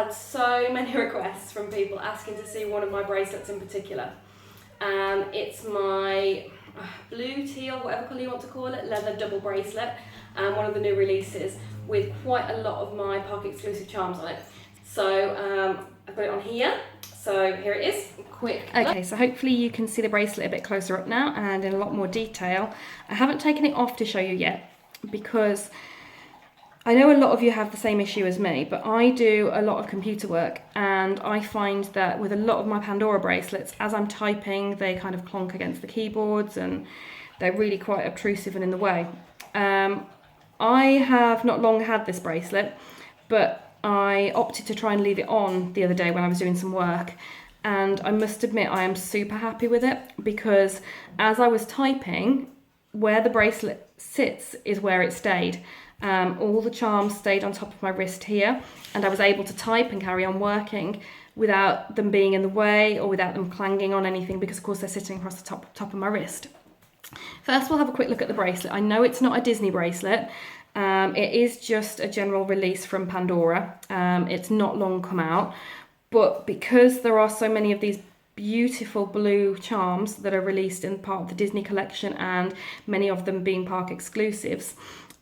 had so many requests from people asking to see one of my bracelets in particular. It's my blue, teal, whatever colour you want to call it, leather double bracelet, one of the new releases with quite a lot of my Park exclusive charms on it. So I've got it on here. So here it is, quick. Okay, so hopefully you can see the bracelet a bit closer up now and in a lot more detail. I haven't taken it off to show you yet because I know a lot of you have the same issue as me, but I do a lot of computer work and I find that with a lot of my Pandora bracelets, as I'm typing, they kind of clonk against the keyboards and they're really quite obtrusive and in the way. I have not long had this bracelet, but I opted to try and leave it on the other day when I was doing some work, and I must admit I am super happy with it because as I was typing, where the bracelet sits is where it stayed. All the charms stayed on top of my wrist here, and I was able to type and carry on working without them being in the way or without them clanging on anything, because of course they're sitting across the top of my wrist. First we'll have a quick look at the bracelet. I know it's not a Disney bracelet. It is just a general release from Pandora. It's not long come out, but because there are so many of these beautiful blue charms that are released in part of the Disney collection and many of them being park exclusives,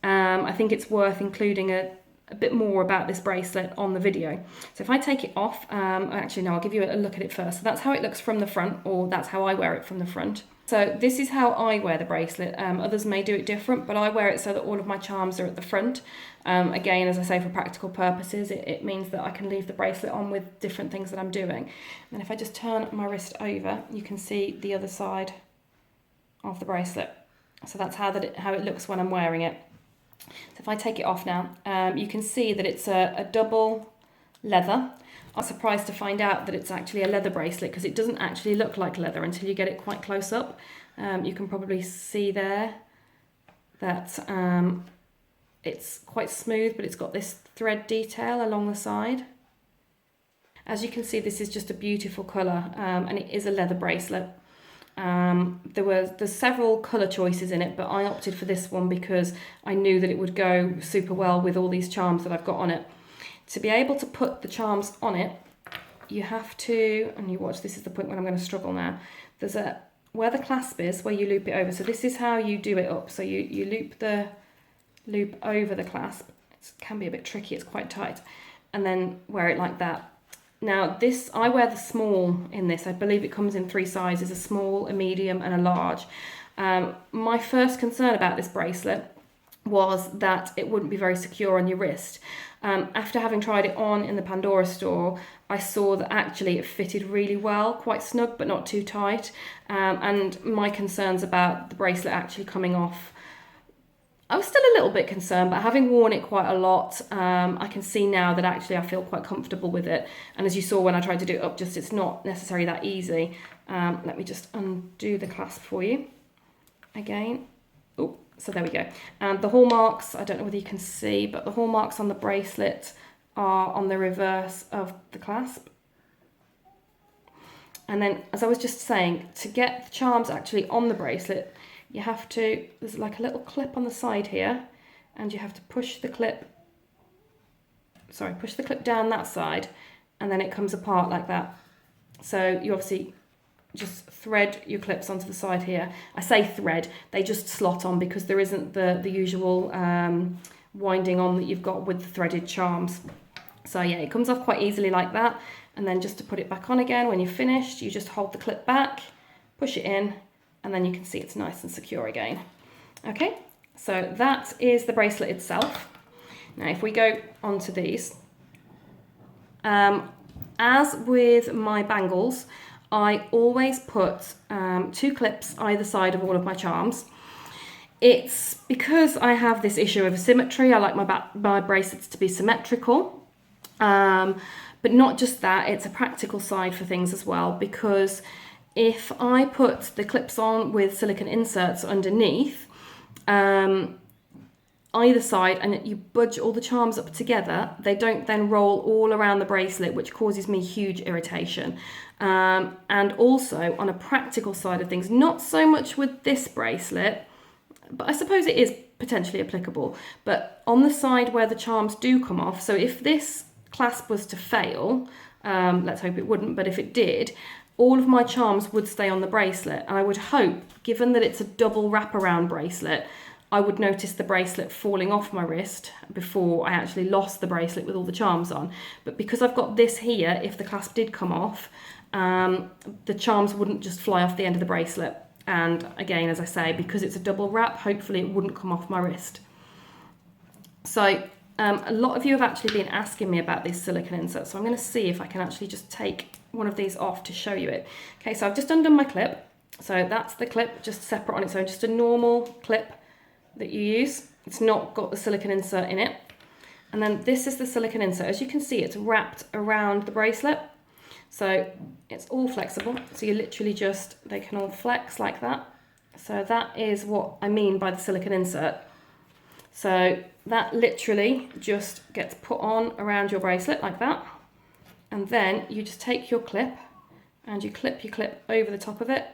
I think it's worth including a bit more about this bracelet on the video. So if I take it off, actually no, I'll give you a look at it first. So that's how it looks from the front, or that's how I wear it from the front. So this is how I wear the bracelet. Others may do it different, but I wear it so that all of my charms are at the front. Again, as I say, for practical purposes, it means that I can leave the bracelet on with different things that I'm doing. And if I just turn my wrist over, you can see the other side of the bracelet. So that's how it looks when I'm wearing it. So if I take it off now, you can see that it's a double leather. I was surprised to find out that it's actually a leather bracelet because it doesn't actually look like leather until you get it quite close up. You can probably see there that it's quite smooth, but it's got this thread detail along the side. As you can see, this is just a beautiful colour, and it is a leather bracelet. There's several colour choices in it, but I opted for this one because I knew that it would go super well with all these charms that I've got on it. To be able to put the charms on it, you have to, and you watch, this is the point when I'm going to struggle now. There's where the clasp is, where you loop it over. So this is how you do it up. So you loop over the clasp. It can be a bit tricky, it's quite tight. And then wear it like that. Now this, I wear the small in this. I believe it comes in 3 sizes, a small, a medium and a large. My first concern about this bracelet was that it wouldn't be very secure on your wrist. After having tried it on in the Pandora store, I saw that actually it fitted really well, quite snug but not too tight. And my concerns about the bracelet actually coming off, I was still a little bit concerned, but having worn it quite a lot, I can see now that actually I feel quite comfortable with it. And as you saw when I tried to do it up, it's not necessarily that easy. Let me just undo the clasp for you again. Oh, so there we go. And the hallmarks, I don't know whether you can see, but the hallmarks on the bracelet are on the reverse of the clasp. And then, as I was just saying, to get the charms actually on the bracelet, you have to, there's like a little clip on the side here, and you have to push the clip down that side, and then it comes apart like that. So you obviously just thread your clips onto the side here. I say thread, they just slot on because there isn't the usual winding on that you've got with the threaded charms. So yeah, it comes off quite easily like that. And then just to put it back on again, when you're finished, you just hold the clip back, push it in, and then you can see it's nice and secure again. Okay, so that is the bracelet itself. Now if we go on to these, as with my bangles, I always put 2 clips either side of all of my charms. It's because I have this issue of asymmetry. I like my bracelets to be symmetrical. But not just that, it's a practical side for things as well, because if I put the clips on with silicone inserts underneath, either side, and you budge all the charms up together, they don't then roll all around the bracelet, which causes me huge irritation. And also on a practical side of things, not so much with this bracelet, but I suppose it is potentially applicable, but on the side where the charms do come off, so if this clasp was to fail, let's hope it wouldn't, but if it did, all of my charms would stay on the bracelet. And I would hope, given that it's a double wraparound bracelet, I would notice the bracelet falling off my wrist before I actually lost the bracelet with all the charms on. But because I've got this here, if the clasp did come off, the charms wouldn't just fly off the end of the bracelet. And again, as I say, because it's a double wrap, hopefully it wouldn't come off my wrist. So a lot of you have actually been asking me about these silicone inserts. So I'm going to see if I can actually just take one of these off to show you it. Okay, so I've just undone my clip. So that's the clip, just separate on its own, just a normal clip that you use. It's not got the silicone insert in it. And then this is the silicone insert. As you can see, it's wrapped around the bracelet. So it's all flexible. So you literally just, they can all flex like that. So that is what I mean by the silicone insert. So that literally just gets put on around your bracelet like that. And then you just take your clip and you clip your clip over the top of it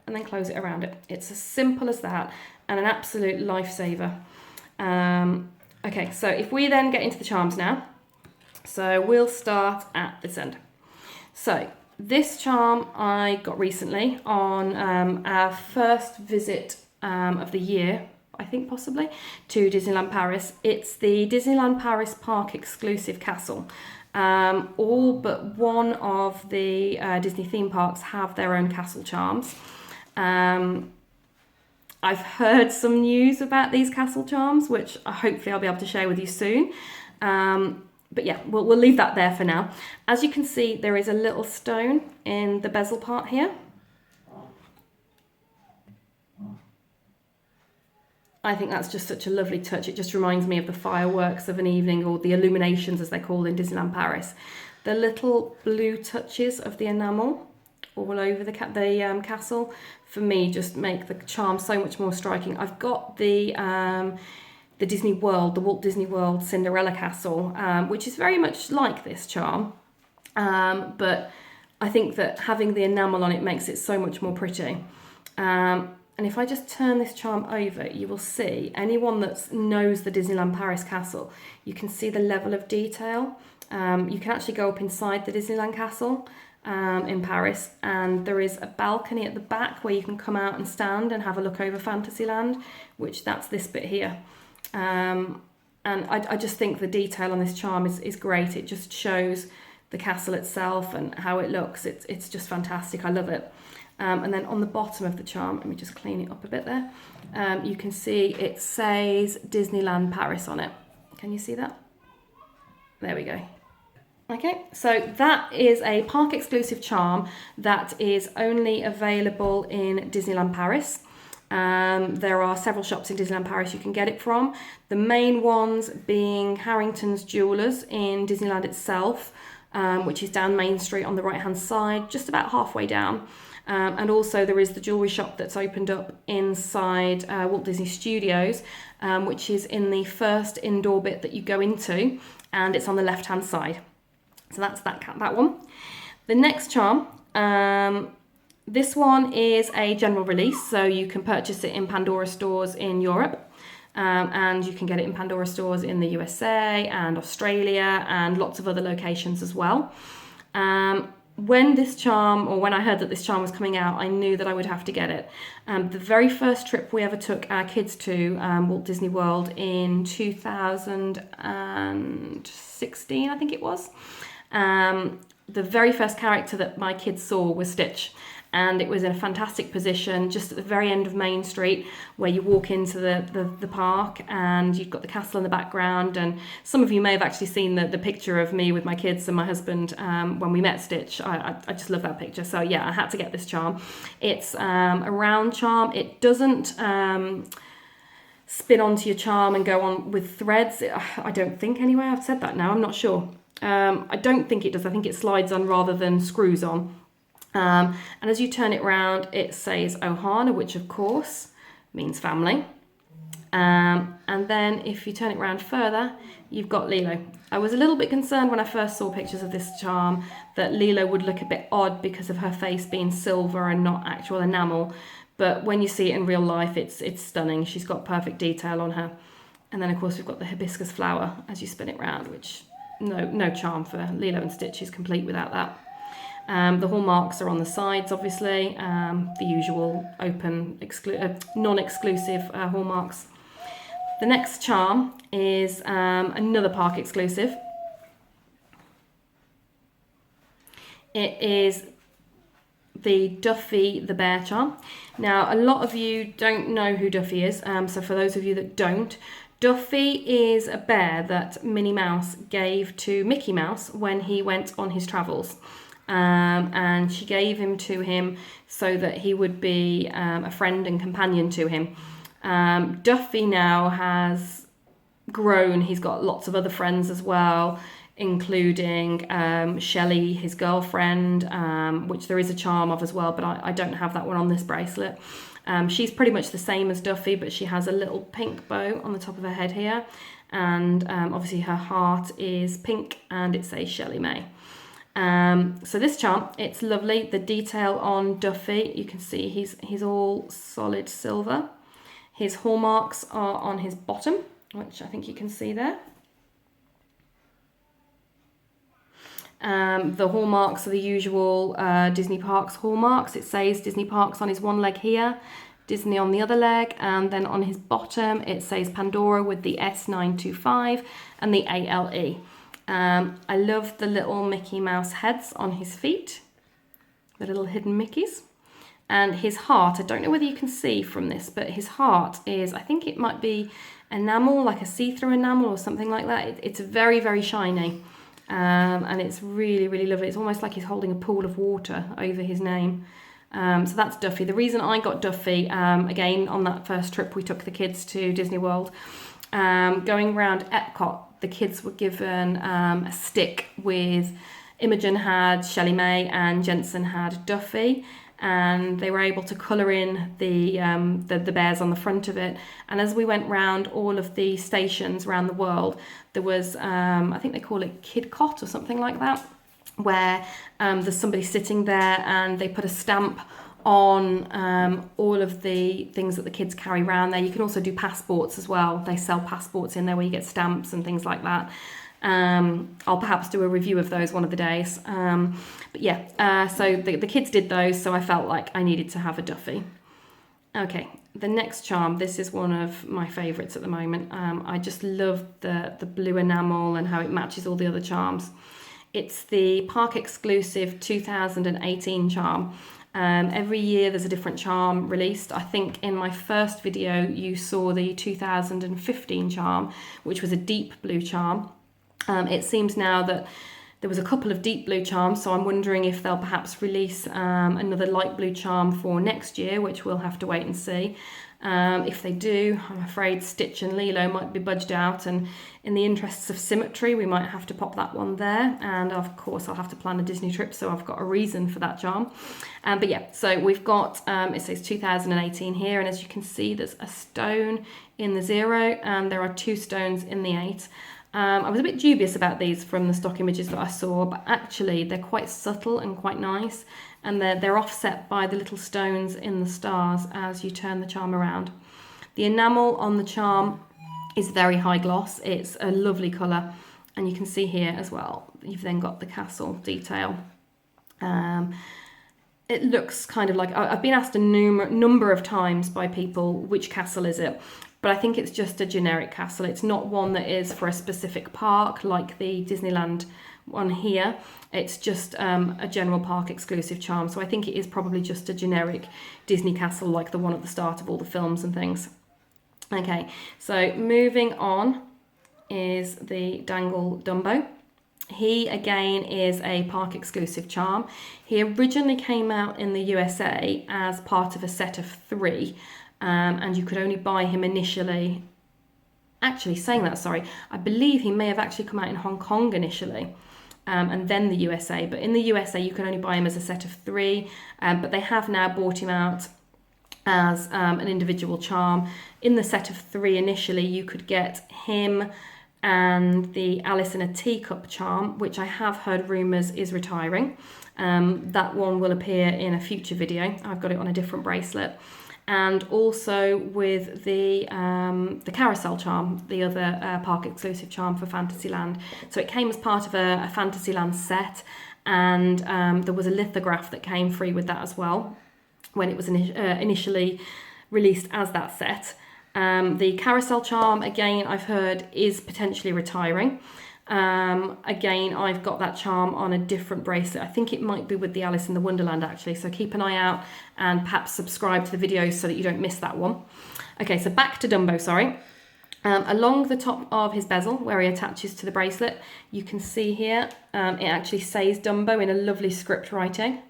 and then close it around it. It's as simple as that and an absolute lifesaver. Okay, so if we then get into the charms now. So we'll start at this end. So this charm I got recently on our first visit of the year, I think possibly, to Disneyland Paris. It's the Disneyland Paris Park exclusive castle. All but one of the Disney theme parks have their own castle charms. I've heard some news about these castle charms, which hopefully I'll be able to share with you soon. But yeah, we'll leave that there for now. As you can see, there is a little stone in the bezel part here. I think that's just such a lovely touch. It just reminds me of the fireworks of an evening, or the illuminations as they're called in Disneyland Paris. The little blue touches of the enamel all over the castle, for me, just make the charm so much more striking. I've got the Disney World, the Walt Disney World Cinderella Castle, which is very much like this charm. But I think that having the enamel on it makes it so much more pretty. And if I just turn this charm over, you will see, anyone that knows the Disneyland Paris castle, you can see the level of detail. You can actually go up inside the Disneyland castle in Paris, and there is a balcony at the back where you can come out and stand and have a look over Fantasyland, which that's this bit here. And I just think the detail on this charm is great. It just shows the castle itself and how it looks. It's just fantastic. I love it. And then on the bottom of the charm, let me just clean it up a bit there. You can see it says Disneyland Paris on it. Can you see that? There we go. Okay, so that is a park exclusive charm that is only available in Disneyland Paris. There are several shops in Disneyland Paris you can get it from. The main ones being Harrington's Jewelers in Disneyland itself, which is down Main Street on the right hand side, just about halfway down. And also there is the jewellery shop that's opened up inside Walt Disney Studios, which is in the first indoor bit that you go into, and it's on the left hand side. So that's that one. The next charm, this one is a general release, so you can purchase it in Pandora stores in Europe, and you can get it in Pandora stores in the USA and Australia and lots of other locations as well. When I heard that this charm was coming out, I knew that I would have to get it. The very first trip we ever took our kids to Walt Disney World in 2016, I think it was. The very first character that my kids saw was Stitch, and it was in a fantastic position just at the very end of Main Street, where you walk into the park and you've got the castle in the background. And some of you may have actually seen the picture of me with my kids and my husband when we met Stitch. I just love that picture. So yeah, I had to get this charm. It's a round charm. It doesn't spin onto your charm and go on with threads. I don't think, anyway. I've said that now, I'm not sure. I don't think it does. I think it slides on rather than screws on. And as you turn it round, it says Ohana, which of course means family. And then if you turn it round further, you've got Lilo. I was a little bit concerned when I first saw pictures of this charm that Lilo would look a bit odd because of her face being silver and not actual enamel. But when you see it in real life, it's stunning. She's got perfect detail on her. And then of course we've got the hibiscus flower as you spin it round, which no charm for Lilo and Stitch is complete without that. The hallmarks are on the sides, obviously, the usual open, non-exclusive hallmarks. The next charm is another park exclusive. It is the Duffy the Bear charm. Now, a lot of you don't know who Duffy is, so for those of you that don't, Duffy is a bear that Minnie Mouse gave to Mickey Mouse when he went on his travels. And she gave him to him so that he would be a friend and companion to him. Duffy now has grown. He's got lots of other friends as well, including Shelley, his girlfriend, which there is a charm of as well, but I don't have that one on this bracelet. She's pretty much the same as Duffy, but she has a little pink bow on the top of her head here, and obviously her heart is pink and it says Shelley May. So this charm, it's lovely. The detail on Duffy, you can see he's all solid silver. His hallmarks are on his bottom, which I think you can see there. The hallmarks are the usual Disney Parks hallmarks. It says Disney Parks on his one leg here, Disney on the other leg, and then on his bottom it says Pandora with the S925 and the ALE. I love the little Mickey Mouse heads on his feet, the little hidden Mickeys. And his heart, I don't know whether you can see from this, but his heart is, I think it might be enamel, like a see-through enamel or something like that. It's very, very shiny. And it's really, really lovely. It's almost like he's holding a pool of water over his name. So that's Duffy. The reason I got Duffy, again, on that first trip we took the kids to Disney World, going around Epcot, the kids were given a stick with Imogen had Shelley May and Jensen had Duffy, and they were able to colour in the bears on the front of it. And as we went round all of the stations around the world, there was, I think they call it Kid Cot or something like that, where there's somebody sitting there and they put a stamp on all of the things that the kids carry around there. You can also do passports as well. They sell passports in there where you get stamps and things like that. I'll perhaps do a review of those one of the days. But yeah, so the kids did those, so I felt like I needed to have a Duffy. Okay, the next charm, this is one of my favourites at the moment. I just love the blue enamel and how it matches all the other charms. It's the Park Exclusive 2018 charm. Every year there's a different charm released. I think in my first video you saw the 2015 charm, which was a deep blue charm. It seems now that there was a couple of deep blue charms, so I'm wondering if they'll perhaps release another light blue charm for next year, which we'll have to wait and see. If they do, I'm afraid Stitch and Lilo might be budged out, and in the interests of symmetry we might have to pop that one there, and of course I'll have to plan a Disney trip, so I've got a reason for that charm. But yeah, so we've got, it says 2018 here, and as you can see there's a stone in the 0 and there are 2 stones in the 8. I was a bit dubious about these from the stock images that I saw, but actually they're quite subtle and quite nice, and they're offset by the little stones in the stars as you turn the charm around. The enamel on the charm is very high gloss. It's a lovely colour, and you can see here as well, you've then got the castle detail. It looks kind of like, I've been asked a number of times by people, which castle is it? But I think it's just a generic castle. It's not one that is for a specific park like the Disneyland one here. It's just a general park exclusive charm. So I think it is probably just a generic Disney castle like the one at the start of all the films and things. Okay, so moving on is the Dangle Dumbo. He again is a park exclusive charm. He originally came out in the USA as part of a set of 3. And you could only buy him initially. Actually, saying that, sorry, I believe he may have actually come out in Hong Kong initially, and then the USA. But in the USA, you can only buy him as a set of 3, but they have now bought him out as an individual charm. In the set of 3 initially, you could get him and the Alice in a Teacup charm, which I have heard rumours is retiring. That one will appear in a future video. I've got it on a different bracelet. and also with the Carousel charm, the other park exclusive charm for Fantasyland. So it came as part of a Fantasyland set, and there was a lithograph that came free with that as well when it was initially released as that set. The Carousel charm, again, I've heard is potentially retiring. Again, I've got that charm on a different bracelet. I think it might be with the Alice in the Wonderland actually, so keep an eye out and perhaps subscribe to the videos so that you don't miss that one. Okay, so back to Dumbo, sorry. Along the top of his bezel, where he attaches to the bracelet, you can see here, it actually says Dumbo in a lovely script writing.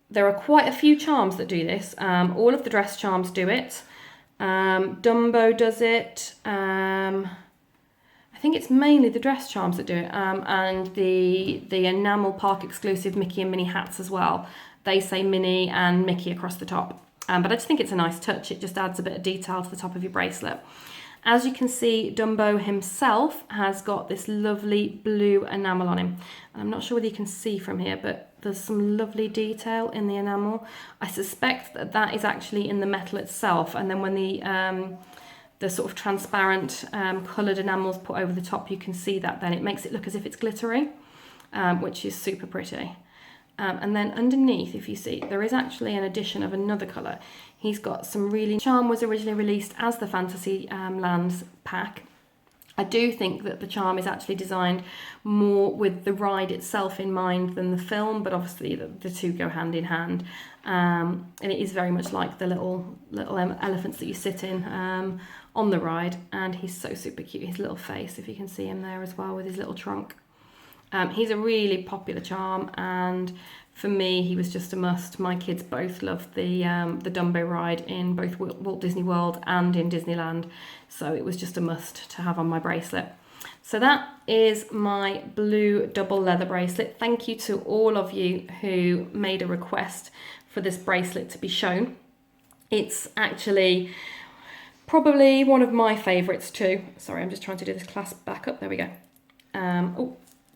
There are quite a few charms that do this. All of the dress charms do it. Dumbo does it. I think it's mainly the dress charms that do it, and the enamel park exclusive Mickey and Minnie hats as well. They say Minnie and Mickey across the top. But I just think it's a nice touch. It just adds a bit of detail to the top of your bracelet. As you can see, Dumbo himself has got this lovely blue enamel on him. I'm not sure whether you can see from here, but there's some lovely detail in the enamel. I suspect that that is actually in the metal itself, and then when the sort of transparent coloured enamel's put over the top, you can see that then. It makes it look as if it's glittery, which is super pretty. And then underneath, if you see, there is actually an addition of another colour. He's got some really... Charm was originally released as the Fantasylands pack. I do think that the charm is actually designed more with the ride itself in mind than the film, but obviously the two go hand in hand. And it is very much like the little elephants that you sit in on the ride, and he's so super cute. His little face, if you can see him there as well with his little trunk. He's a really popular charm, and for me he was just a must. My kids both loved the Dumbo ride in both Walt Disney World and in Disneyland, so it was just a must to have on my bracelet. So that is my blue double leather bracelet. Thank you to all of you who made a request for this bracelet to be shown. It's actually probably one of my favourites too. Sorry, I'm just trying to do this clasp back up. There we go.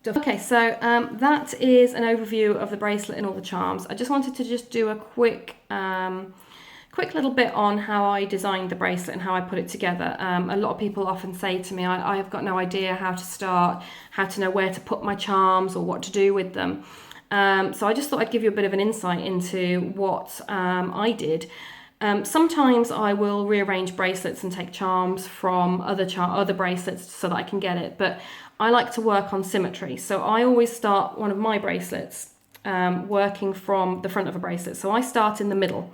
Okay, so that is an overview of the bracelet and all the charms. I just wanted to just do a quick little bit on how I designed the bracelet and how I put it together. A lot of people often say to me, I have got no idea how to start, how to know where to put my charms or what to do with them. So I just thought I'd give you a bit of an insight into what I did. Sometimes I will rearrange bracelets and take charms from other bracelets so that I can get it, but I like to work on symmetry. So I always start one of my bracelets working from the front of a bracelet. So I start in the middle.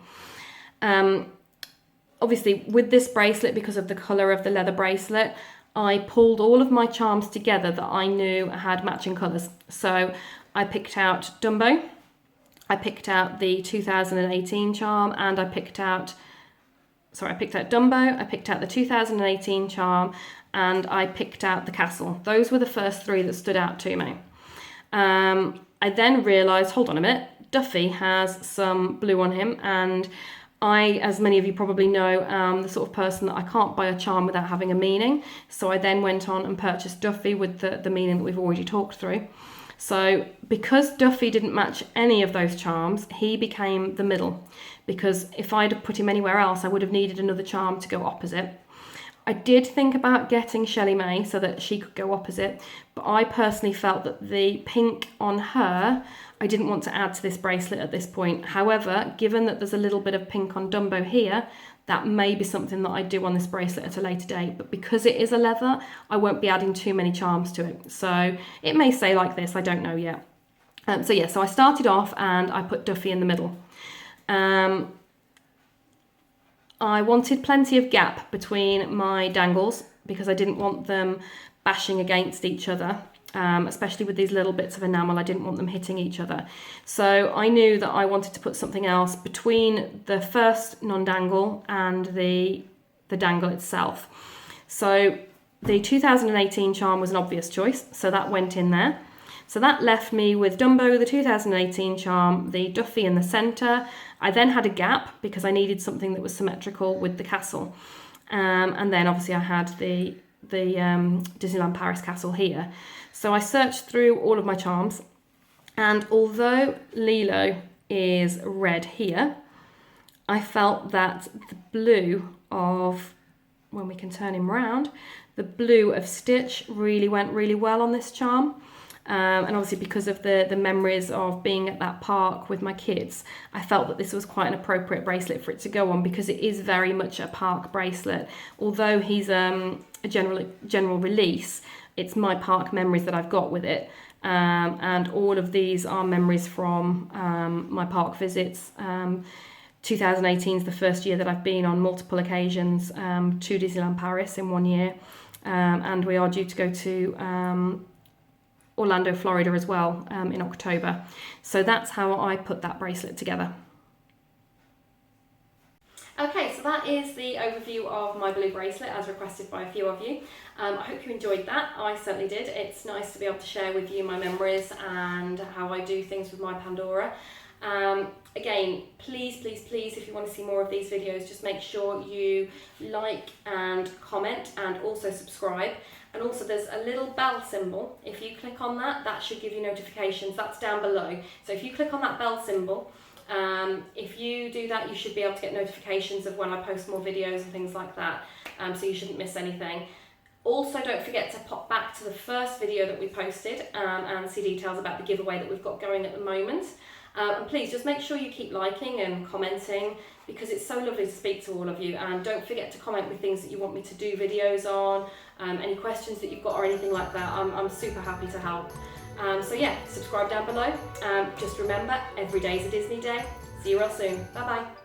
Obviously with this bracelet, because of the colour of the leather bracelet, I pulled all of my charms together that I knew had matching colours. So I picked out Dumbo, I picked out the 2018 charm, and I picked out Dumbo, I picked out the 2018 charm, and I picked out the castle. Those were the first three that stood out to me. I then realised, hold on a minute, Duffy has some blue on him, and I, as many of you probably know, am the sort of person that I can't buy a charm without having a meaning. So I then went on and purchased Duffy with the meaning that we've already talked through. So because Duffy didn't match any of those charms, he became the middle. Because if I'd have put him anywhere else, I would have needed another charm to go opposite. I did think about getting Shelley May so that she could go opposite, but I personally felt that the pink on her, I didn't want to add to this bracelet at this point. However, given that there's a little bit of pink on Dumbo here, that may be something that I do on this bracelet at a later date, but because it is a leather, I won't be adding too many charms to it. So it may stay like this, I don't know yet. So I started off and I put Duffy in the middle. I wanted plenty of gap between my dangles because I didn't want them bashing against each other, especially with these little bits of enamel. I didn't want them hitting each other. So I knew that I wanted to put something else between the first non-dangle and the dangle itself. So the 2018 charm was an obvious choice, so that went in there. So that left me with Dumbo, the 2018 charm, the Duffy in the centre. I then had a gap because I needed something that was symmetrical with the castle. And then obviously I had the Disneyland Paris castle here. So I searched through all of my charms, and although Lilo is red here, I felt that the blue of, when we can turn him round, the blue of Stitch really went really well on this charm. And obviously because of the memories of being at that park with my kids, I felt that this was quite an appropriate bracelet for it to go on, because it is very much a park bracelet. Although he's a general release, it's my park memories that I've got with it. And all of these are memories from my park visits. 2018 is the first year that I've been on multiple occasions to Disneyland Paris in 1 year. And we are due to go to Orlando, Florida as well in October. So that's how I put that bracelet together. Okay, so that is the overview of my blue bracelet as requested by a few of you. I hope you enjoyed that. I certainly did. It's nice to be able to share with you my memories and how I do things with my Pandora. Again, please, if you want to see more of these videos, just make sure you like and comment and also subscribe. And also there's a little bell symbol. If you click on that, that should give you notifications. That's down below. So if you click on that bell symbol, if you do that, you should be able to get notifications of when I post more videos and things like that. So you shouldn't miss anything. Also, don't forget to pop back to the first video that we posted and see details about the giveaway that we've got going at the moment. And please just make sure you keep liking and commenting, because it's so lovely to speak to all of you. And don't forget to comment with things that you want me to do videos on, any questions that you've got or anything like that. I'm super happy to help. So yeah, subscribe down below. Just remember, every day is a Disney day. See you real soon. Bye bye.